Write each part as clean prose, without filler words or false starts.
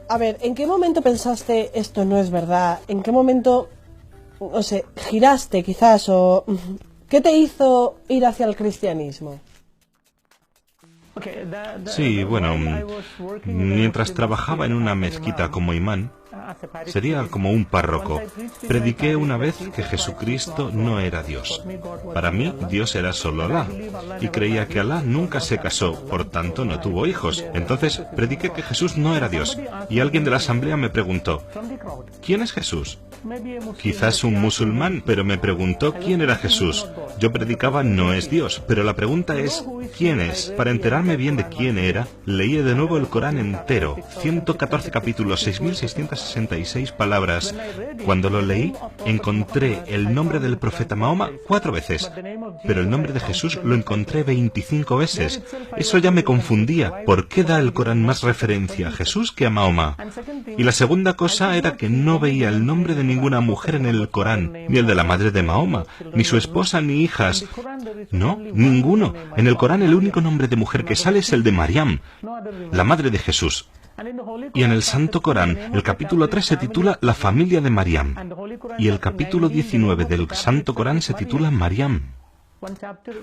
A ver, ¿en qué momento pensaste esto no es verdad? ¿En qué momento, no sé, giraste quizás o qué te hizo ir hacia el cristianismo? Sí, bueno, mientras trabajaba en una mezquita como imán, sería como un párroco, prediqué una vez que Jesucristo no era Dios. Para mí, Dios era solo Alá, y creía que Alá nunca se casó, por tanto no tuvo hijos. Entonces, prediqué que Jesús no era Dios, y alguien de la asamblea me preguntó, ¿quién es Jesús? Quizás un musulmán, pero me preguntó quién era Jesús. Yo predicaba no es Dios, pero la pregunta es ¿quién es? Para enterarme bien de quién era, leí de nuevo el Corán entero, 114 capítulos, 6.666 palabras. Cuando lo leí, encontré el nombre del profeta Mahoma 4 veces, pero el nombre de Jesús lo encontré 25 veces. Eso ya me confundía. ¿Por qué da el Corán más referencia a Jesús que a Mahoma? Y la segunda cosa era que no veía el nombre de ninguna mujer en el Corán, ni el de la madre de Mahoma, ni su esposa ni hijas. No, ninguno. En el Corán el único nombre de mujer que sale es el de Mariam, la madre de Jesús. Y en el Santo Corán, el capítulo 3 se titula La familia de Mariam, y el capítulo 19 del Santo Corán se titula Mariam.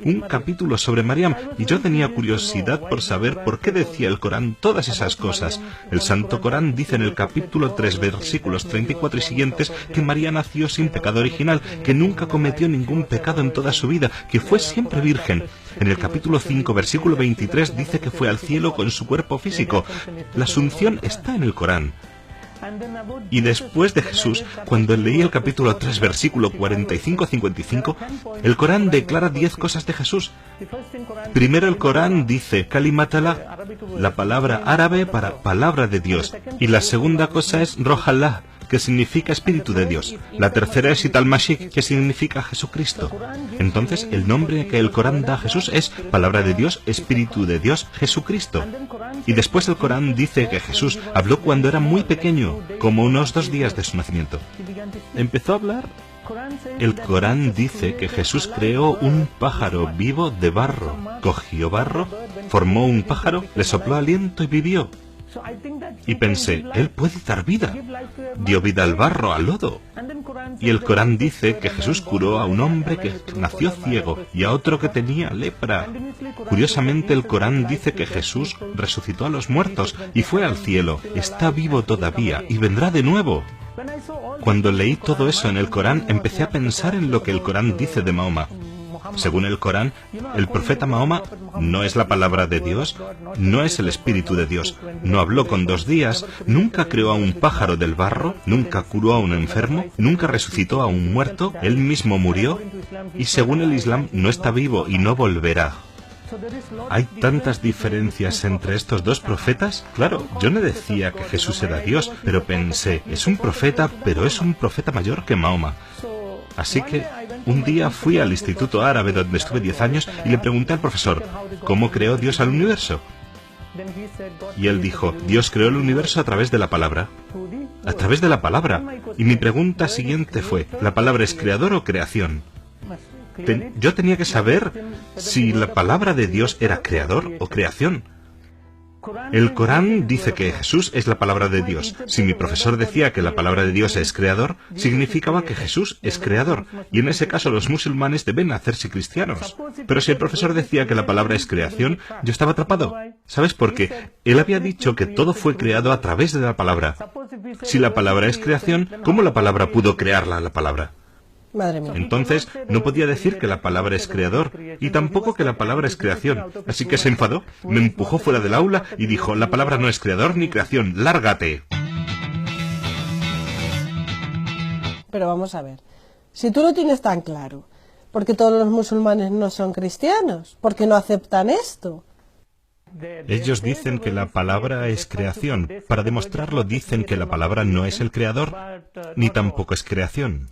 Un capítulo sobre Mariam, y yo tenía curiosidad por saber por qué decía el Corán todas esas cosas. El Santo Corán dice en el capítulo 3, versículos 34 y siguientes, que María nació sin pecado original, que nunca cometió ningún pecado en toda su vida, que fue siempre virgen. En el capítulo 5, versículo 23, dice que fue al cielo con su cuerpo físico. La Asunción está en el Corán. Y después de Jesús, cuando leí el capítulo 3, versículo 45-55, el Corán declara 10 cosas de Jesús. Primero el Corán dice Kalimatallah, la palabra árabe para palabra de Dios. Y la segunda cosa es Rojallah, que significa Espíritu de Dios. La tercera es Ital-Mashik, que significa Jesucristo. Entonces, el nombre que el Corán da a Jesús es Palabra de Dios, Espíritu de Dios, Jesucristo. Y después el Corán dice que Jesús habló cuando era muy pequeño, como unos 2 días de su nacimiento. Empezó a hablar. El Corán dice que Jesús creó un pájaro vivo de barro. Cogió barro, formó un pájaro, le sopló aliento y vivió. Y pensé, él puede dar vida. Dio vida al barro, al lodo. Y el Corán dice que Jesús curó a un hombre que nació ciego y a otro que tenía lepra. Curiosamente, el Corán dice que Jesús resucitó a los muertos y fue al cielo. Está vivo todavía y vendrá de nuevo. Cuando leí todo eso en el Corán, empecé a pensar en lo que el Corán dice de Mahoma. Según el Corán, el profeta Mahoma no es la palabra de Dios, no es el Espíritu de Dios, no habló con 2 días, nunca creó a un pájaro del barro, nunca curó a un enfermo, nunca resucitó a un muerto, él mismo murió, y según el Islam no está vivo y no volverá. ¿Hay tantas diferencias entre estos 2 profetas? Claro, yo no decía que Jesús era Dios, pero pensé, es un profeta, pero es un profeta mayor que Mahoma. Así que un día fui al Instituto Árabe donde estuve 10 años y le pregunté al profesor, ¿cómo creó Dios al universo? Y él dijo, Dios creó el universo a través de la palabra. A través de la palabra. Y mi pregunta siguiente fue, ¿la palabra es creador o creación? Yo tenía que saber si la palabra de Dios era creador o creación. El Corán dice que Jesús es la palabra de Dios. Si mi profesor decía que la palabra de Dios es creador, significaba que Jesús es creador, y en ese caso los musulmanes deben hacerse cristianos. Pero si el profesor decía que la palabra es creación, yo estaba atrapado. ¿Sabes por qué? Él había dicho que todo fue creado a través de la palabra. Si la palabra es creación, ¿cómo la palabra pudo crearla la palabra? Madre mía. Entonces, no podía decir que la palabra es creador, y tampoco que la palabra es creación. Así que se enfadó, me empujó fuera del aula y dijo, la palabra no es creador ni creación, ¡lárgate! Pero vamos a ver, si tú lo tienes tan claro, ¿por qué todos los musulmanes no son cristianos? ¿Por qué no aceptan esto? Ellos dicen que la palabra es creación. Para demostrarlo dicen que la palabra no es el creador, ni tampoco es creación.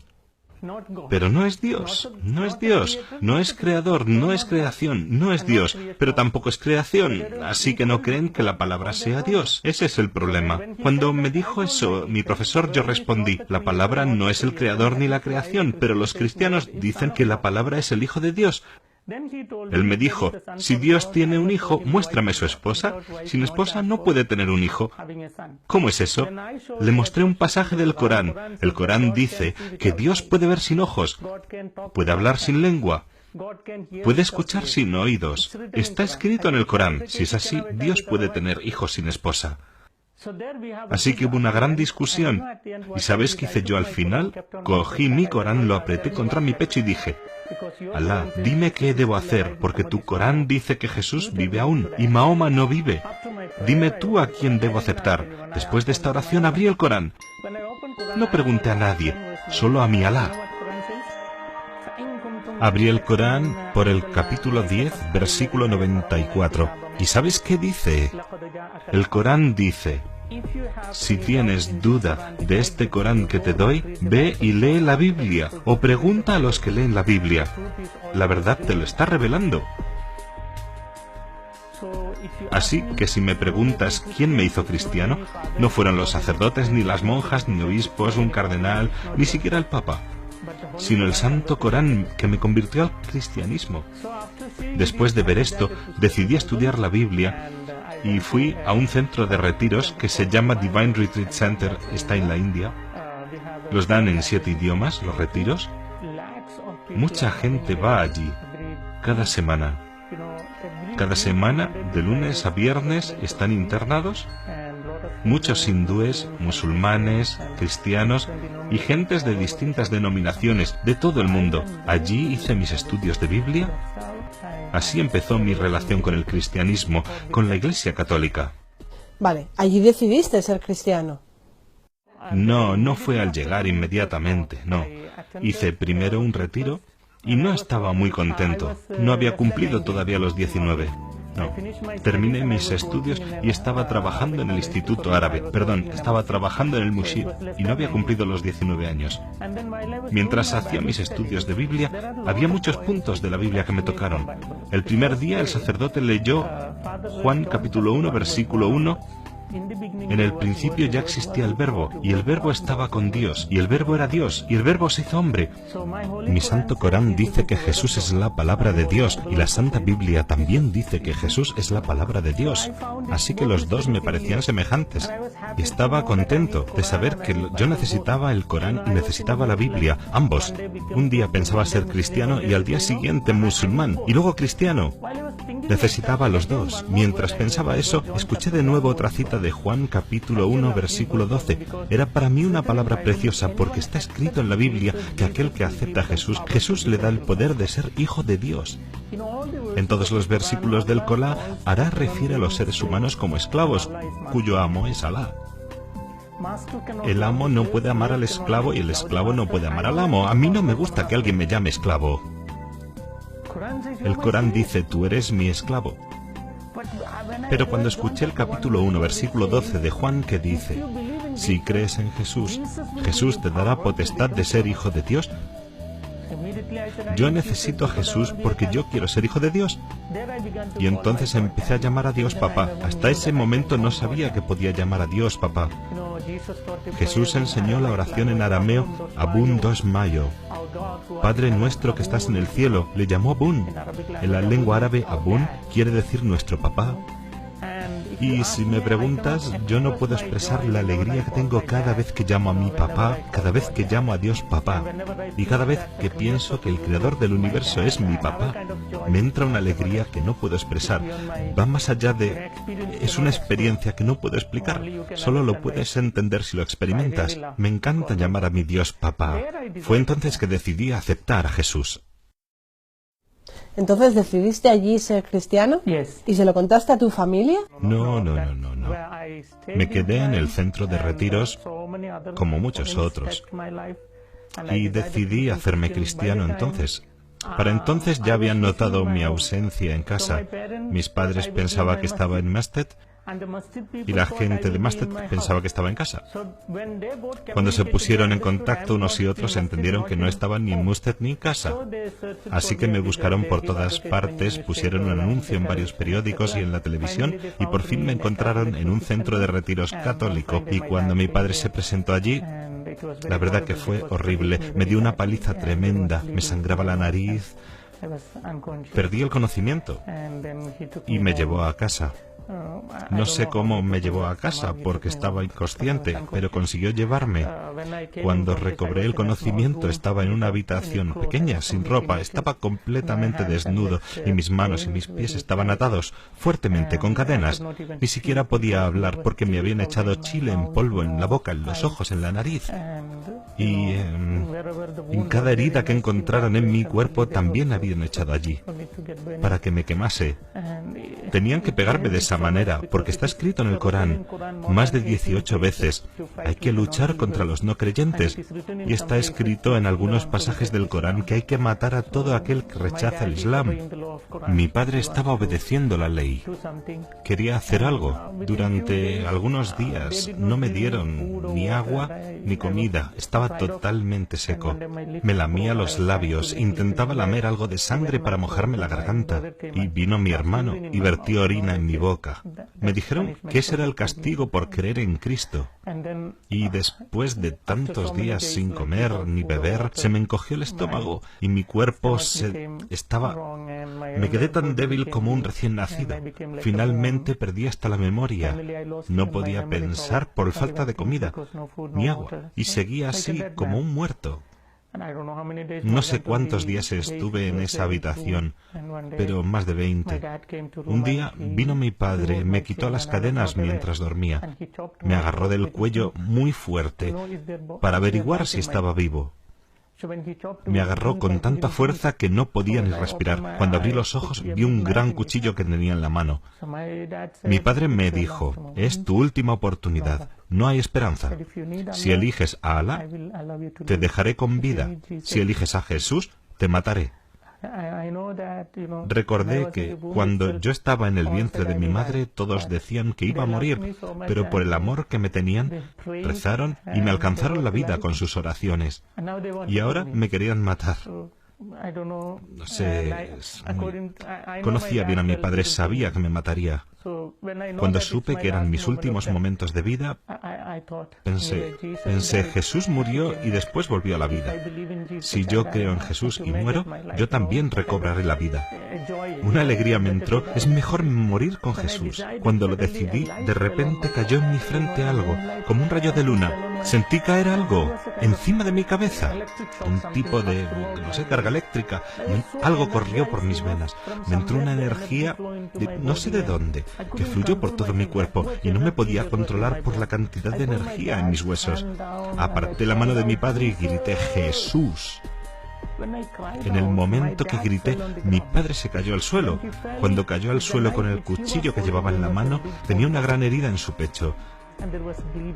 Pero no es Dios, no es Dios, no es creador, no es creación, no es Dios, pero tampoco es creación, así que no creen que la palabra sea Dios. Ese es el problema. Cuando me dijo eso, mi profesor, yo respondí, la palabra no es el creador ni la creación, pero los cristianos dicen que la palabra es el Hijo de Dios. Él me dijo, si Dios tiene un hijo, muéstrame su esposa. Sin esposa no puede tener un hijo. ¿Cómo es eso? Le mostré un pasaje del Corán. El Corán dice que Dios puede ver sin ojos, puede hablar sin lengua, puede escuchar sin oídos. Está escrito en el Corán. Si es así, Dios puede tener hijos sin esposa. Así que hubo una gran discusión. ¿Y sabes qué hice yo al final? Cogí mi Corán, lo apreté contra mi pecho y dije, Alá, dime qué debo hacer, porque tu Corán dice que Jesús vive aún y Mahoma no vive. Dime tú a quién debo aceptar. Después de esta oración abrí el Corán. No pregunté a nadie, solo a mi Alá. Abrí el Corán por el capítulo 10, versículo 94. ¿Y sabes qué dice? El Corán dice, si tienes duda de este Corán que te doy, ve y lee la Biblia, o pregunta a los que leen la Biblia. La verdad te lo está revelando. Así que si me preguntas quién me hizo cristiano, no fueron los sacerdotes, ni las monjas, ni obispos, un cardenal, ni siquiera el Papa, sino el Santo Corán que me convirtió al cristianismo. Después de ver esto, decidí estudiar la Biblia y fui a un centro de retiros que se llama Divine Retreat Center, está en la India. Los dan en 7 idiomas, los retiros. Mucha gente va allí, cada semana. Cada semana, de lunes a viernes, están internados. Muchos hindúes, musulmanes, cristianos y gentes de distintas denominaciones de todo el mundo. Allí hice mis estudios de Biblia. Así empezó mi relación con el cristianismo, con la Iglesia Católica. Vale, allí decidiste ser cristiano. No, no fue al llegar inmediatamente, no. Hice primero un retiro y no estaba muy contento. No había cumplido todavía los 19. No. Terminé mis estudios y estaba trabajando en el Instituto Árabe. Estaba trabajando en el Mushir y no había cumplido los 19 años. Mientras hacía mis estudios de Biblia, había muchos puntos de la Biblia que me tocaron. El primer día el sacerdote leyó Juan capítulo 1, versículo 1. En el principio ya existía el Verbo, y el Verbo estaba con Dios, y el Verbo era Dios, y el Verbo se hizo hombre. Mi Santo Corán dice que Jesús es la palabra de Dios, y la Santa Biblia también dice que Jesús es la palabra de Dios. Así que los dos me parecían semejantes, y estaba contento de saber que yo necesitaba el Corán y necesitaba la Biblia, ambos. Un día pensaba ser cristiano y al día siguiente musulmán, y luego cristiano. Necesitaba los dos. Mientras pensaba eso, escuché de nuevo otra cita de Juan capítulo 1, versículo 12. Era para mí una palabra preciosa porque está escrito en la Biblia que aquel que acepta a Jesús, Jesús le da el poder de ser hijo de Dios. En todos los versículos del Corán, Alá refiere a los seres humanos como esclavos, cuyo amo es Alá. El amo no puede amar al esclavo y el esclavo no puede amar al amo. A mí no me gusta que alguien me llame esclavo. El Corán dice, tú eres mi esclavo. Pero cuando escuché el capítulo 1, versículo 12 de Juan que dice, si crees en Jesús, Jesús te dará potestad de ser hijo de Dios. Yo necesito a Jesús porque yo quiero ser hijo de Dios. Y entonces empecé a llamar a Dios papá. Hasta ese momento no sabía que podía llamar a Dios papá. Jesús enseñó la oración en arameo, Abun dos mayo. Padre nuestro que estás en el cielo, le llamó Abun. En la lengua árabe, Abun quiere decir nuestro papá. Y si me preguntas, yo no puedo expresar la alegría que tengo cada vez que llamo a mi papá, cada vez que llamo a Dios papá, y cada vez que pienso que el creador del universo es mi papá, me entra una alegría que no puedo expresar. Va más allá de... Es una experiencia que no puedo explicar. Solo lo puedes entender si lo experimentas. Me encanta llamar a mi Dios papá. Fue entonces que decidí aceptar a Jesús. Entonces, ¿decidiste allí ser cristiano? ¿Y se lo contaste a tu familia? No. Me quedé en el centro de retiros como muchos otros y decidí hacerme cristiano entonces. Para entonces ya habían notado mi ausencia en casa. Mis padres pensaban que estaba en Masjid y la gente de Masjid pensaba que estaba en casa. Cuando se pusieron en contacto unos y otros entendieron que no estaban ni en Masjid ni en casa. Así que me buscaron por todas partes, pusieron un anuncio en varios periódicos y en la televisión y por fin me encontraron en un centro de retiros católico. Y cuando mi padre se presentó allí, la verdad que fue horrible. Me dio una paliza tremenda, me sangraba la nariz, Perdí el conocimiento y me llevó a casa. No sé cómo me llevó a casa porque estaba inconsciente, pero consiguió llevarme. Cuando recobré el conocimiento estaba en una habitación pequeña, sin ropa, estaba completamente desnudo y mis manos y mis pies estaban atados fuertemente con cadenas. Ni siquiera podía hablar porque me habían echado chile en polvo en la boca, en los ojos, en la nariz. Y en cada herida que encontraran en mi cuerpo también habían echado allí, para que me quemase. Tenían que pegarme de esa manera, porque está escrito en el Corán más de 18 veces. Hay que luchar contra los no creyentes. Y está escrito en algunos pasajes del Corán que hay que matar a todo aquel que rechaza el Islam. Mi padre estaba obedeciendo la ley. Quería hacer algo. Durante algunos días no me dieron ni agua ni comida. Estaba totalmente seco. Me lamía los labios, intentaba lamer algo de sangre para mojarme la garganta. Y vino mi hermano y vertió orina en mi boca. Me dijeron que ese era el castigo por creer en Cristo. Y después de tantos días sin comer ni beber, se me encogió el estómago y mi cuerpo me quedé tan débil como un recién nacido. Finalmente perdí hasta la memoria. No podía pensar por falta de comida ni agua y seguía así como un muerto. No sé cuántos días estuve en esa habitación, pero más de 20. Un día vino mi padre, me quitó las cadenas mientras dormía. Me agarró del cuello muy fuerte para averiguar si estaba vivo. Me agarró con tanta fuerza que no podía ni respirar. Cuando abrí los ojos vi un gran cuchillo que tenía en la mano. Mi padre me dijo, es tu última oportunidad, no hay esperanza. Si eliges a Alá, te dejaré con vida. Si eliges a Jesús, te mataré. Recordé que cuando yo estaba en el vientre de mi madre todos decían que iba a morir, pero por el amor que me tenían, rezaron y me alcanzaron la vida con sus oraciones. Y ahora me querían matar. No sé, conocía bien a mi padre, sabía que me mataría. Cuando supe que eran mis últimos momentos de vida, pensé, Jesús murió y después volvió a la vida. Si yo creo en Jesús y muero, yo también recobraré la vida. Una alegría me entró, es mejor morir con Jesús. Cuando lo decidí, de repente cayó en mi frente algo, como un rayo de luna. Sentí caer algo encima de mi cabeza, un tipo de, no sé, carga eléctrica. Algo corrió por mis venas. Me entró una energía de no sé de dónde, que fluyó por todo mi cuerpo y no me podía controlar por la cantidad de energía en mis huesos. Aparté la mano de mi padre y grité, ¡Jesús! En el momento que grité, mi padre se cayó al suelo. Cuando cayó al suelo con el cuchillo que llevaba en la mano, tenía una gran herida en su pecho.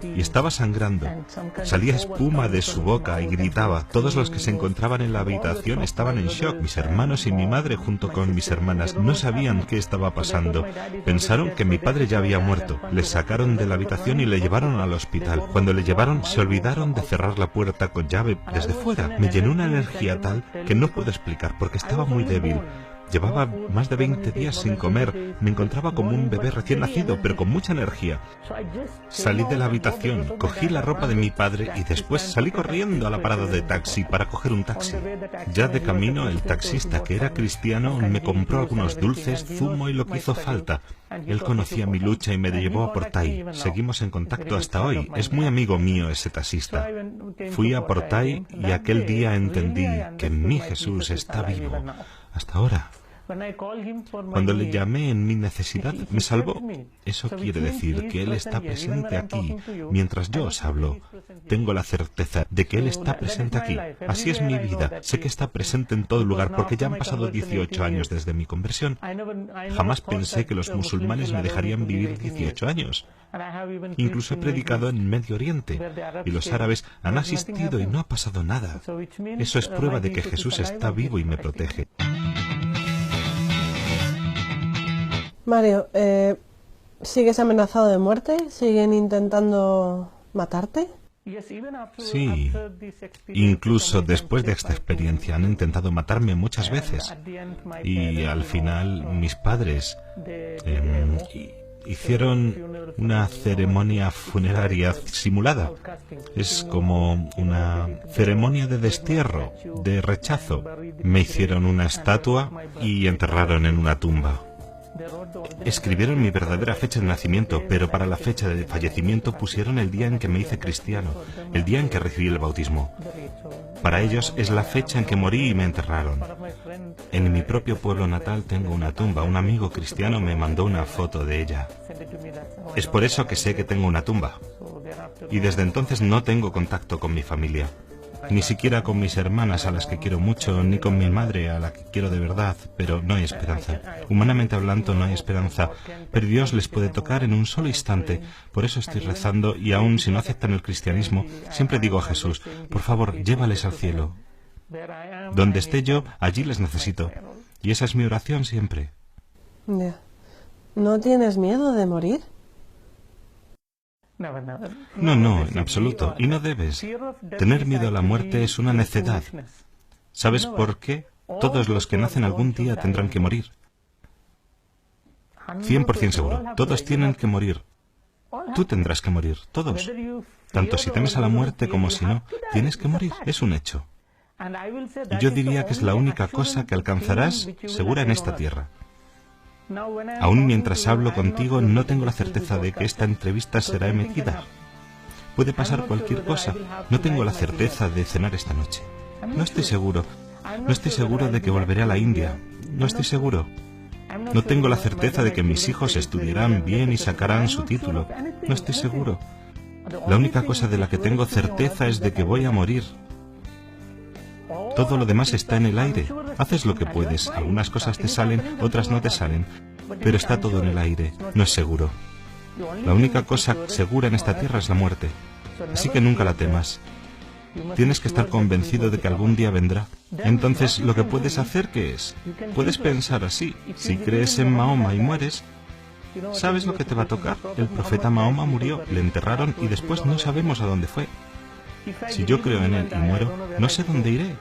Y estaba sangrando. Salía espuma de su boca y gritaba. Todos los que se encontraban en la habitación estaban en shock. Mis hermanos y mi madre junto con mis hermanas no sabían qué estaba pasando. Pensaron que mi padre ya había muerto. Le sacaron de la habitación y le llevaron al hospital. Cuando le llevaron se olvidaron de cerrar la puerta con llave desde fuera. Me llenó una energía tal que no puedo explicar porque estaba muy débil. Llevaba más de 20 días sin comer. Me encontraba como un bebé recién nacido, pero con mucha energía. Salí de la habitación, cogí la ropa de mi padre y después salí corriendo a la parada de taxi para coger un taxi. Ya de camino, el taxista, que era cristiano, me compró algunos dulces, zumo y lo que hizo falta. Él conocía mi lucha y me llevó a Portai. Seguimos en contacto hasta hoy. Es muy amigo mío ese taxista. Fui a Portai y aquel día entendí que mi Jesús está vivo. Hasta ahora. Cuando le llamé en mi necesidad, me salvó. Eso quiere decir que Él está presente aquí mientras yo os hablo. Tengo la certeza de que Él está presente aquí. Así es mi vida. Sé que está presente en todo lugar porque ya han pasado 18 años desde mi conversión. Jamás pensé que los musulmanes me dejarían vivir 18 años. Incluso he predicado en Medio Oriente y los árabes han asistido y no ha pasado nada. Eso es prueba de que Jesús está vivo y me protege. Mario, ¿sigues amenazado de muerte? ¿Siguen intentando matarte? Sí, incluso después de esta experiencia han intentado matarme muchas veces. Y al final mis padres hicieron una ceremonia funeraria simulada. Es como una ceremonia de destierro, de rechazo. Me hicieron una estatua y enterraron en una tumba. Escribieron mi verdadera fecha de nacimiento, pero para la fecha de fallecimiento pusieron el día en que me hice cristiano, el día en que recibí el bautismo. Para ellos es la fecha en que morí y me enterraron. En mi propio pueblo natal tengo una tumba. Un amigo cristiano me mandó una foto de ella. Es por eso que sé que tengo una tumba. Y desde entonces no tengo contacto con mi familia. Ni siquiera con mis hermanas, a las que quiero mucho, ni con mi madre, a la que quiero de verdad, pero no hay esperanza. Humanamente hablando, no hay esperanza, pero Dios les puede tocar en un solo instante. Por eso estoy rezando, y aun si no aceptan el cristianismo, siempre digo a Jesús, por favor, llévales al cielo. Donde esté yo, allí les necesito. Y esa es mi oración siempre. Ya. ¿No tienes miedo de morir? No, en absoluto. Y no debes. Tener miedo a la muerte es una necedad. ¿Sabes por qué? Todos los que nacen algún día tendrán que morir. 100% seguro. Todos tienen que morir. Tú tendrás que morir. Todos. Tanto si temes a la muerte como si no, tienes que morir. Es un hecho. Y yo diría que es la única cosa que alcanzarás segura en esta tierra. Aún mientras hablo contigo, no tengo la certeza de que esta entrevista será emitida. Puede pasar cualquier cosa. No tengo la certeza de cenar esta noche. No estoy seguro. No estoy seguro de que volveré a la India. No estoy seguro. No tengo la certeza de que mis hijos estudiarán bien y sacarán su título. No estoy seguro. La única cosa de la que tengo certeza es de que voy a morir. Todo lo demás está en el aire. Haces lo que puedes. Algunas cosas te salen, otras no te salen. Pero está todo en el aire. No es seguro. La única cosa segura en esta tierra es la muerte. Así que nunca la temas. Tienes que estar convencido de que algún día vendrá. Entonces, lo que puedes hacer, ¿qué es? Puedes pensar así. Si crees en Mahoma y mueres, ¿sabes lo que te va a tocar? El profeta Mahoma murió, le enterraron y después no sabemos a dónde fue. Si yo creo en él y muero, no sé dónde iré.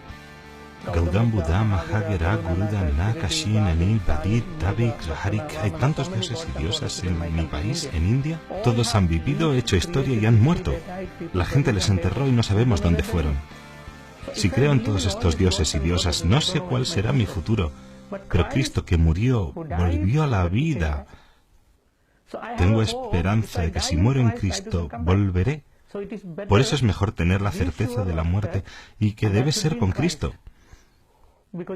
Gaudam Buddha, Mahagera, Gurudan, Nakashin, Anil, Badit, Tabik, Raharik. Hay tantos dioses y diosas en mi país, en India. Todos han vivido, hecho historia y han muerto. La gente les enterró y no sabemos dónde fueron. Si creo en todos estos dioses y diosas, no sé cuál será mi futuro. Pero Cristo, que murió, volvió a la vida. Tengo esperanza de que si muero en Cristo, volveré. Por eso es mejor tener la certeza de la muerte y que debe ser con Cristo.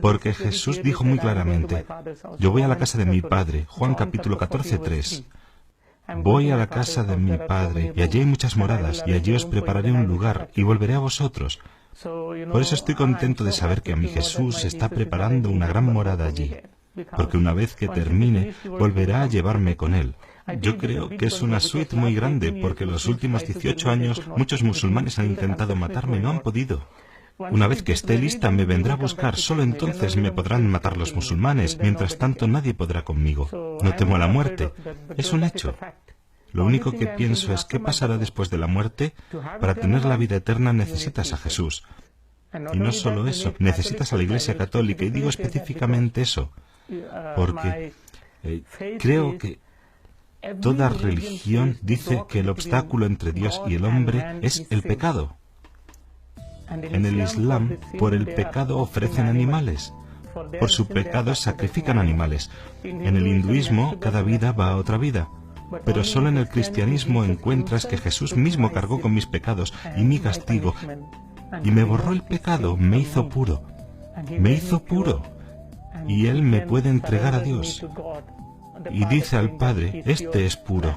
Porque Jesús dijo muy claramente, yo voy a la casa de mi Padre, Juan capítulo 14:3. Voy a la casa de mi Padre, y allí hay muchas moradas, y allí os prepararé un lugar, y volveré a vosotros. Por eso estoy contento de saber que a mi Jesús está preparando una gran morada allí, porque una vez que termine, volverá a llevarme con Él. Yo creo que es una suite muy grande, porque en los últimos 18 años muchos musulmanes han intentado matarme y no han podido. Una vez que esté lista, me vendrá a buscar. Solo entonces me podrán matar los musulmanes. Mientras tanto, nadie podrá conmigo. No temo a la muerte. Es un hecho. Lo único que pienso es qué pasará después de la muerte. Para tener la vida eterna necesitas a Jesús. Y no solo eso, necesitas a la Iglesia Católica. Y digo específicamente eso, porque creo que toda religión dice que el obstáculo entre Dios y el hombre es el pecado. En el Islam, por el pecado ofrecen animales. Por su pecado sacrifican animales. En el hinduismo, cada vida va a otra vida. Pero solo en el cristianismo encuentras que Jesús mismo cargó con mis pecados y mi castigo. Y me borró el pecado, me hizo puro. Me hizo puro. Y Él me puede entregar a Dios. Y dice al Padre, este es puro.